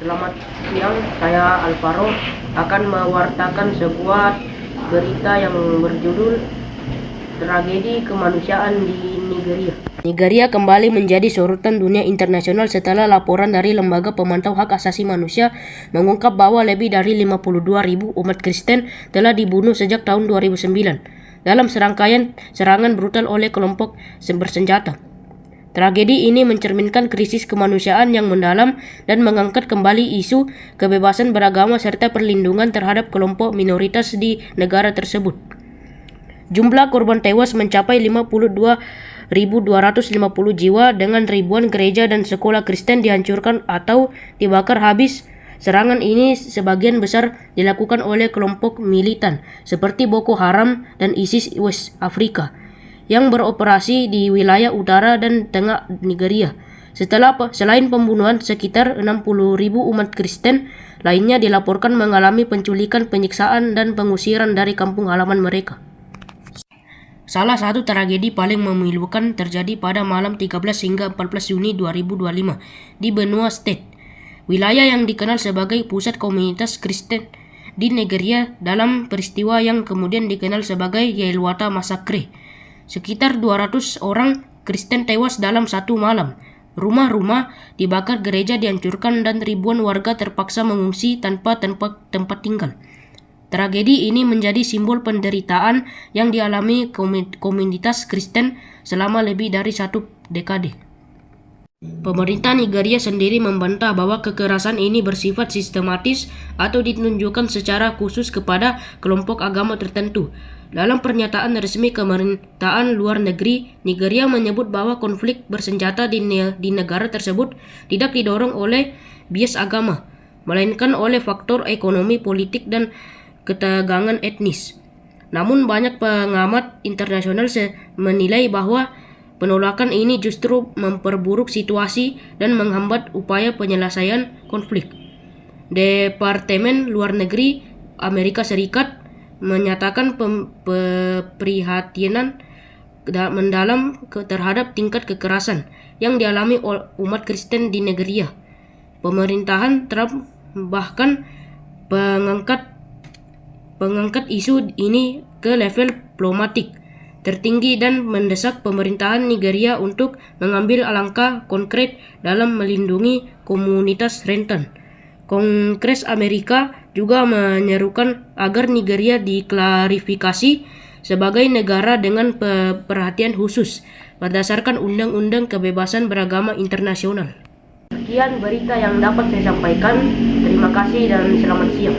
Selamat siang, saya Alvaro akan mewartakan sebuah berita yang berjudul Tragedi Kemanusiaan di Nigeria. Nigeria kembali menjadi sorotan dunia internasional setelah laporan dari Lembaga Pemantau Hak Asasi Manusia mengungkap bahwa lebih dari 52.000 umat Kristen telah dibunuh sejak tahun 2009 dalam serangkaian serangan brutal oleh kelompok bersenjata. Tragedi ini mencerminkan krisis kemanusiaan yang mendalam dan mengangkat kembali isu kebebasan beragama serta perlindungan terhadap kelompok minoritas di negara tersebut. Jumlah korban tewas mencapai 52.250 jiwa dengan ribuan gereja dan sekolah Kristen dihancurkan atau dibakar habis. Serangan ini sebagian besar dilakukan oleh kelompok militan seperti Boko Haram dan ISIS West Afrika yang beroperasi di wilayah utara dan tengah Nigeria. Selain pembunuhan, sekitar 60.000 umat Kristen lainnya dilaporkan mengalami penculikan, penyiksaan, dan pengusiran dari kampung halaman mereka. Salah satu tragedi paling memilukan terjadi pada malam 13 hingga 14 Juni 2025 di Benue State, wilayah yang dikenal sebagai pusat komunitas Kristen di Nigeria, dalam peristiwa yang kemudian dikenal sebagai Yelwata Massacre. Sekitar 200 orang Kristen tewas dalam satu malam. Rumah-rumah dibakar, gereja dihancurkan, dan ribuan warga terpaksa mengungsi tanpa tempat tinggal. Tragedi ini menjadi simbol penderitaan yang dialami komunitas Kristen selama lebih dari satu dekade. Pemerintah Nigeria sendiri membantah bahwa kekerasan ini bersifat sistematis atau ditunjukkan secara khusus kepada kelompok agama tertentu. Dalam pernyataan resmi Kementerian Luar Negeri, Nigeria menyebut bahwa konflik bersenjata di negara tersebut tidak didorong oleh bias agama, melainkan oleh faktor ekonomi, politik, dan ketegangan etnis. Namun banyak pengamat internasional menilai bahwa penolakan ini justru memperburuk situasi dan menghambat upaya penyelesaian konflik. Departemen Luar Negeri Amerika Serikat menyatakan keprihatinan mendalam terhadap tingkat kekerasan yang dialami umat Kristen di Nigeria. Pemerintahan Trump bahkan mengangkat isu ini ke level diplomatik tertinggi dan mendesak pemerintahan Nigeria untuk mengambil langkah konkret dalam melindungi komunitas rentan. Kongres Amerika juga menyerukan agar Nigeria diklarifikasi sebagai negara dengan perhatian khusus berdasarkan Undang-Undang Kebebasan Beragama Internasional. Sekian berita yang dapat saya sampaikan. Terima kasih dan selamat siang.